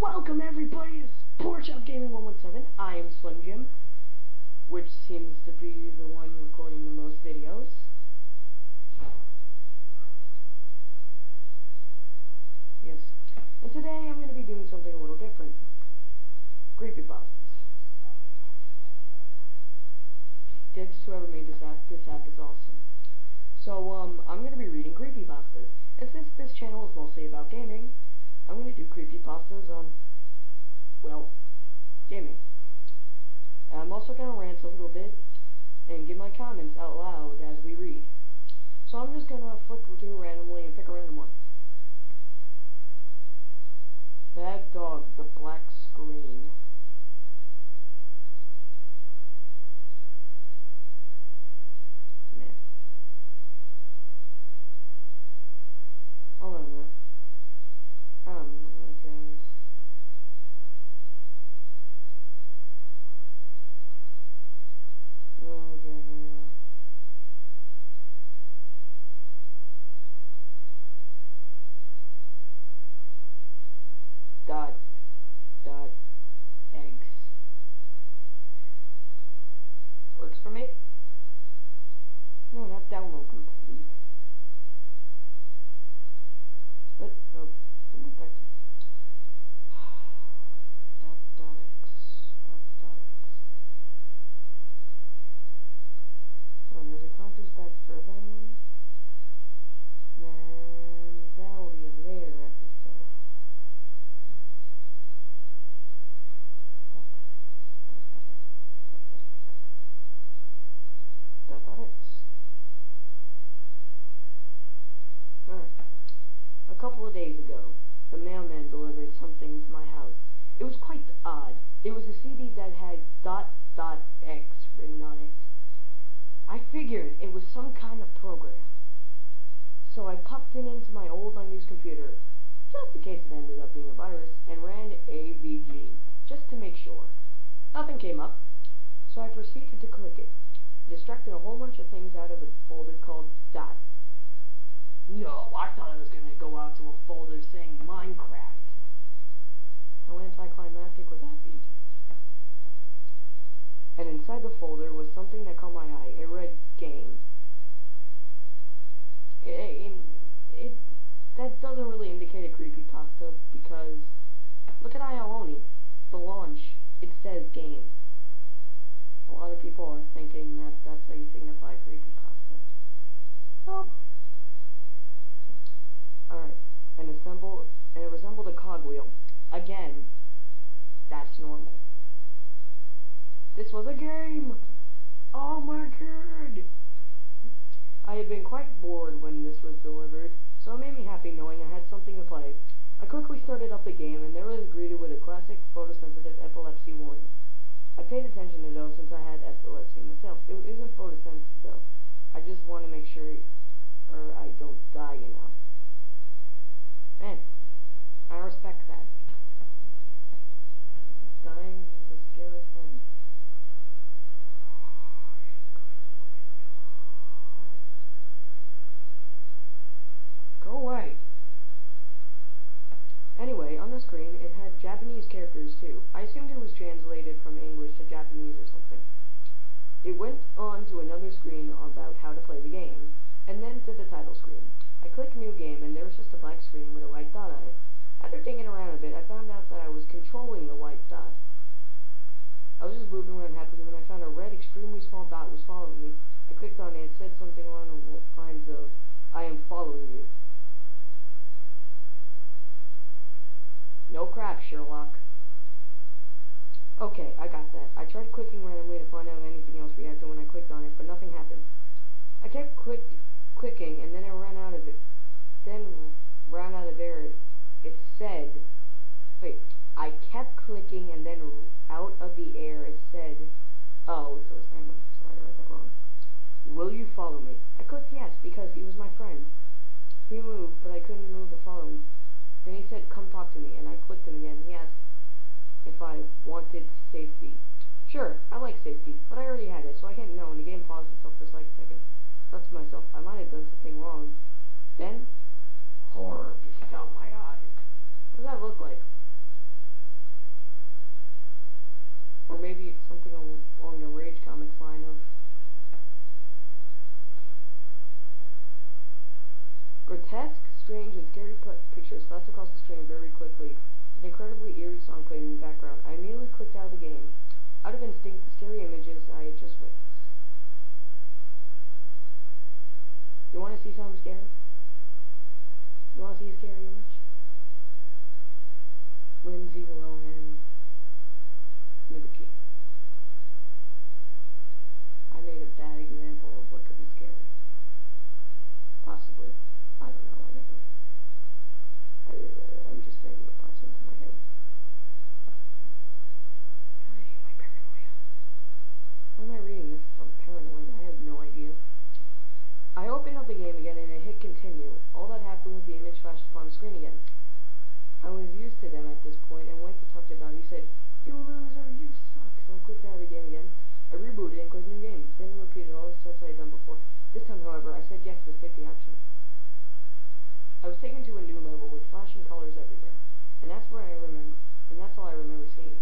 Welcome everybody to Sports Shop Gaming 117. I am Slim Jim, which seems to be the one recording the most videos. Yes. And today I'm going to be doing something a little different. Creepypastas. Thanks to whoever made this app is awesome. So, I'm going to be reading creepypastas. And since this channel is mostly about gaming, I'm going to do creepypastas on, well, gaming. And I'm also going to rant a little bit and give my comments out loud as we read. So I'm just going to flick through randomly and pick a random one. Bad Dog, the Black Screen. Man. Hold on a minute. Okay. Okay, here we go. DOT.exe. Works for me. No, not download complete. But, oh, move back. DOT.exe. Oh, does it count as that further one? Then that will be a later episode. DOT.exe. Alright. A couple of days ago, the mailman delivered something to my house. It was quite odd. It was a CD that had DOT.exe written on it. I figured it was some kind of program. So I popped it into my old unused computer, just in case it ended up being a virus, and ran AVG, just to make sure. Nothing came up, so I proceeded to click it. It extracted a whole bunch of things out of a folder called Dot. No, I thought I was going to go out to a folder saying Minecraft. How anticlimactic would that be? And inside the folder was something that caught my eye. It read game. That doesn't really indicate a creepypasta because look at Ioloni, the launch. It says game. A lot of people are thinking that that's how you signify creepypasta. Nope. Alright, and it resembled a cogwheel. Again, that's normal. This was a game! Oh my god! I had been quite bored when this was delivered, so it made me happy knowing I had something to play. I quickly started up the game, and there was greeted with a classic photosensitive epilepsy warning. I paid attention to those since I had epilepsy myself. It isn't photosensitive though. I just want to make sure or I don't die, you know. Man, I respect that. Dying is a scary thing. Go away. Anyway, on the screen, it had Japanese characters too. I assumed it was translated from English to Japanese or something. It went on to another screen about how to play the game, and then to the title screen. I clicked new game, and there was just a black screen with a white dot on it. After digging around a bit, I found out that I was controlling the white dot. I was just moving around happily when I found a red, extremely small dot was following me. I clicked on it. It said something along the lines of, "I am following you." No crap, Sherlock. Okay, I got that. I tried clicking randomly to find out if anything else reacted when I clicked on it, but nothing happened. I kept clicking, and then I ran out of it. It said, wait, I kept clicking, and then out of the air it said, oh, so it's random. Sorry, I read that wrong. Will you follow me? I clicked yes, because he was my friend. He moved, but I couldn't move to follow him. Then he said, come talk to me, and I clicked him again. He asked if I wanted safety. Sure, I like safety, but I already had it, so I hit no, and the game paused itself for like a second. I thought to myself, I might have done something wrong. Then, horror befell my eyes. What does that look like? something along the Rage Comics line of grotesque, strange, and scary pictures flashed across the screen very quickly. An incredibly eerie song played in the background. I immediately clicked out of the game. Out of instinct, the scary images I had just witnessed. You want to see something scary? You want to see a scary image? Lindsay Lohan in a bikini. I made a bad example of what could be scary. Possibly. I don't know, I'm just saying what pops into my head. God, I hate my paranoia. Why am I reading this if I'm paranoid? I have no idea. I opened up the game again and it hit continue. All that happened was the image flashed upon the screen again. I was used to them at this point and went to talk to Don. He said, "You loser, you suck." So I clicked out of the game again. I rebooted and clicked new game. Then repeated all the steps I had done before. This time, however, I said yes to the safety option. I was taken to a new level with flashing colors everywhere, and that's all I remember seeing.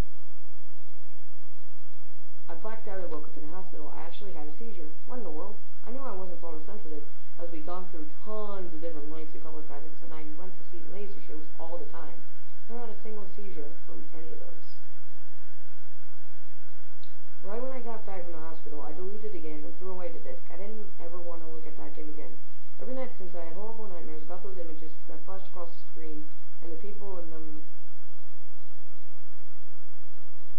I blacked out and woke up in the hospital. I actually had a seizure. What in the world? I knew I wasn't photosensitive, as we'd gone through tons of different lights and color patterns, and I went to see laser shows all the time. I never had a single seizure from any of those. Right when I got back from the hospital, I deleted the game and threw away the disc. I didn't ever want to look at that game again. Every night since, I have horrible nightmares about those images that flashed across the screen and the people in them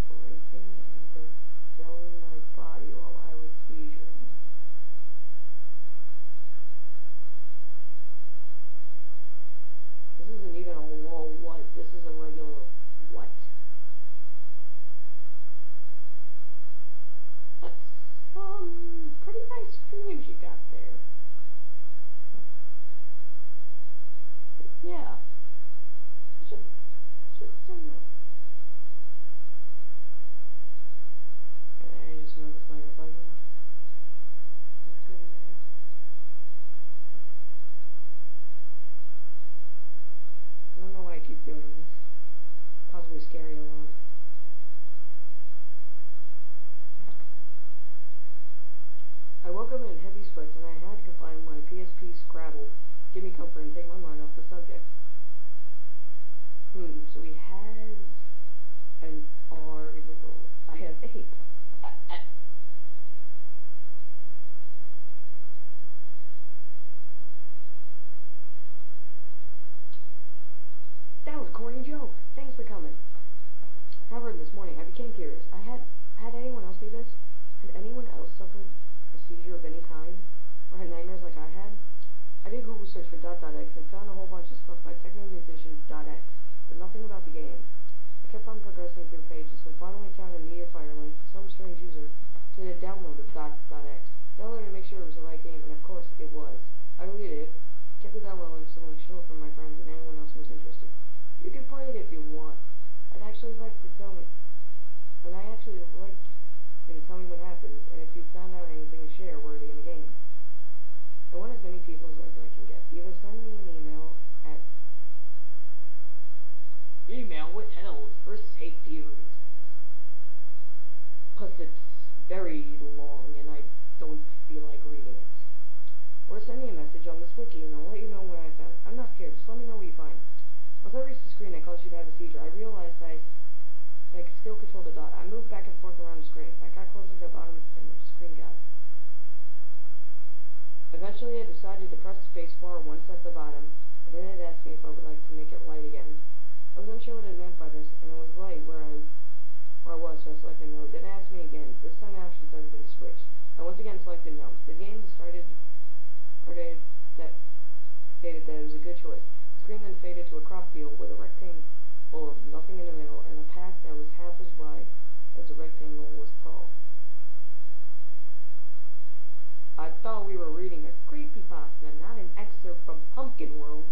raping and filling my body while I was seizuring. This isn't even a whoa what, this is a regular what. That's some pretty nice dreams you got there. Yeah. Should send that. I just noticed my button. That's good there. I don't know why I keep doing this. Possibly scary alarm. I woke up in heavy sweats and I had to find my PSP Scrabble to give me comfort and take my mind off the subject. So he has an R in the world. I have 8. That was a corny joke. Thanks for coming. However, this morning I became curious. Had anyone else do this? Had anyone else suffered a seizure of any kind, or had nightmares like I had? I did Google search for DOT.exe and found a whole bunch of stuff by techno-musician.exe, but nothing about the game. I kept on progressing through pages, and finally found a Meteor Fire link to some strange user to the download of DOT.exe. Downloaded to make sure it was the right game, and of course it was. I deleted it, kept the download link so I could show it from my friends and anyone else who was interested. You can play it if you want. I'd actually like to tell me, and I actually like you to tell me what happens, and if you found out anything to share worthy in the game. I want as many people as I can get. Either send me an email at email withheld for safety reasons. Plus it's very long and I don't feel like reading it. Or send me a message on this wiki and I'll let you know what I found. I'm not scared, just let me know what you find. Once I reached the screen that caused you to have a seizure, I realized that I could still control the dot. I moved back and forth around the screen. I got closer to the bottom and the screen got. Eventually I decided to press spacebar once at the bottom, and then it asked me if I would like to make it light again. I was unsure what it meant by this, and it was light where I was, so I selected no. Then it asked me again. This time the options have been switched. I once again selected no. The game stated that it was a good choice. The screen then faded to a crop field with a rectangle of nothing in the middle, and a path that was half as wide as the rectangle was tall. I thought we were reading a creepypasta, not an excerpt from Pumpkin World.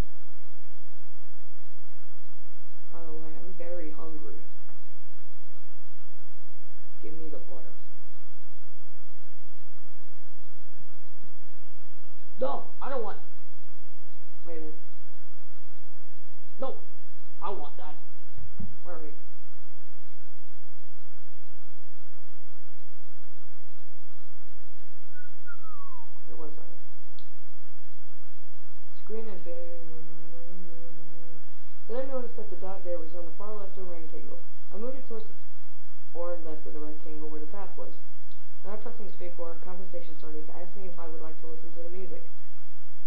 By the way, I'm very hungry. Give me the butter. No, I don't want. Wait a minute. No, I want that. Where are we? the dot there was on the far left of the rectangle. I moved it towards the or left of the rectangle where the path was. Now pressing spacebar, a conversation started to ask me if I would like to listen to the music.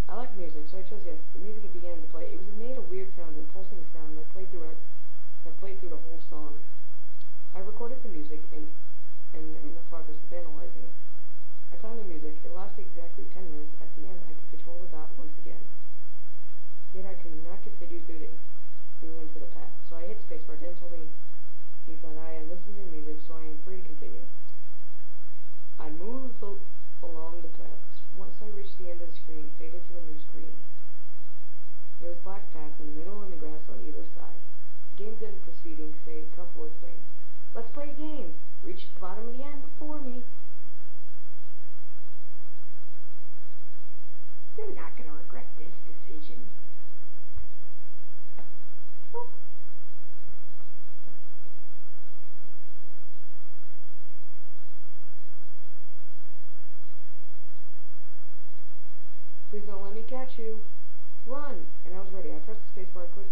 I like music, so I chose yes. The music began to play. It made a weird sound and pulsing sound that played through the whole song. I recorded the music in the progress of analyzing it. I timed the music. It lasted exactly 10 minutes. At the end, I could control the dot once again. Yet I could not continue through into the path. So I hit spacebar. Then told me that I had listened to the music, so I am free to continue. I moved along the path. Once I reached the end of the screen, faded to a new screen. There was a black path in the middle and the grass on either side. The game then proceeding to say a couple of things. Let's play a game. Reach the bottom of the end before me. You're not going to regret this decision. Nope. Please don't let me catch you. Run! And I was ready. I pressed the spacebar and clicked.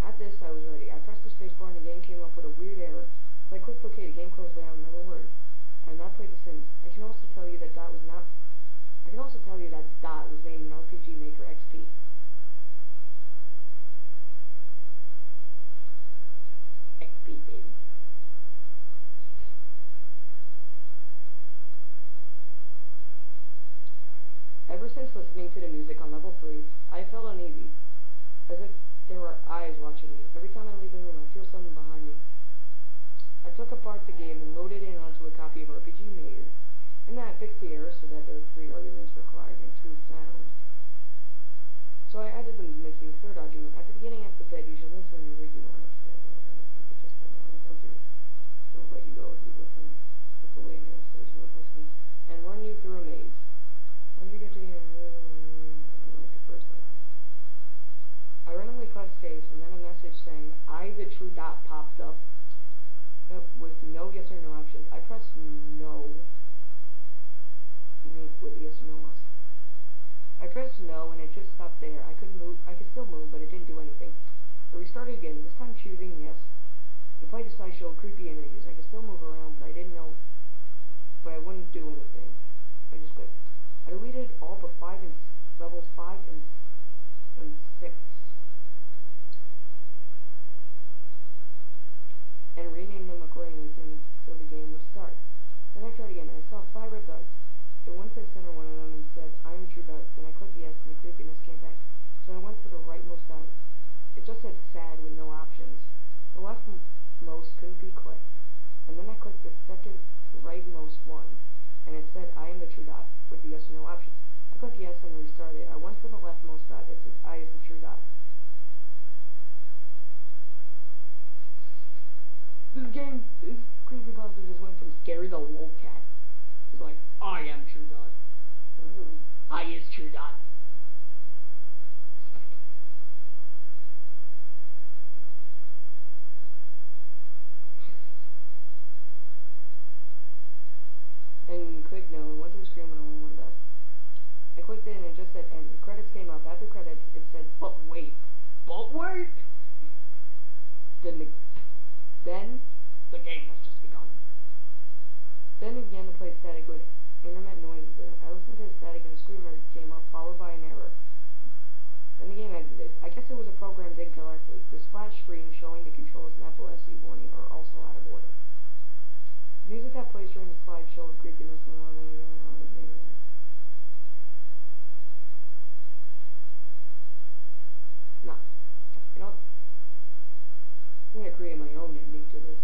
At this, I was ready. I pressed the spacebar and the game came up with a weird error. So I clicked OK. The game closed without another word. I have not played The Sims. I can also tell you that Dot was made in RPG Maker XP. XP, baby. Ever since listening to the music on level 3, I have felt uneasy, as if there were eyes watching me. Every time I leave the room, I feel something behind me. I took apart the game and loaded it onto a copy of RPG Maker. And then I fixed the error so that there were 3 arguments required and 2 found. So I added the missing 3rd argument. At the beginning of the bed, you should listen to music you want to play. It'll let you go if you listen. If the way in your stage you listen. And run you through a maze. Once you get to the end, like the first one. I randomly pressed space, and then a message saying, I, the true dot, popped up with no yes or no options. I pressed no. With yes or no. I pressed no, and it just stopped there. I couldn't move. I could still move, but it didn't do anything. I restarted again, this time choosing yes. The play decided to show creepy images. I could still move around, but I didn't know. But I wouldn't do anything. I just quit. I deleted all but levels 5 and 6. And renamed them accordingly so the game would start. Then I tried again. I saw 5 red dots. It went to the center of one of them and said, I am a true dot. Then I clicked yes and the creepiness came back. So I went to the rightmost dot. It just said sad with no options. The leftmost couldn't be clicked. And then I clicked the second to rightmost one. And it said, I am the true dot, with the yes or no options. I clicked yes and restarted. I went to the leftmost dot. It said, I is the true dot. This creepypasta just went from scary to lolcat. It's like, I am true dot. I is true dot. And click no, and went to the screen with only one dot. I clicked it and it just said end. The credits came up. After credits, it said, but wait. Then the game has just begun. Then it began to play static with intermittent noises in it. I listened to the static and a screamer came up, followed by an error. Then the game exited. I guess it was a programmed incorrectly. The splash screen showing the controls and epilepsy warning are also out of order. Music that plays during the slide show of creepiness and all that. No. You know, I'm going to create my own ending to this.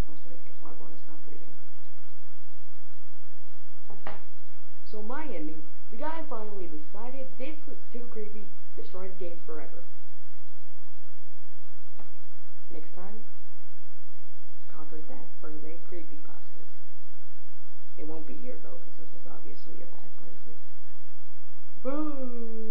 I want to stop reading. So my ending, the guy finally decided this was too creepy, destroyed the game forever. Next time, conquer that Thursday Creepypastas. It won't be here though, because this is obviously a bad place. Boo!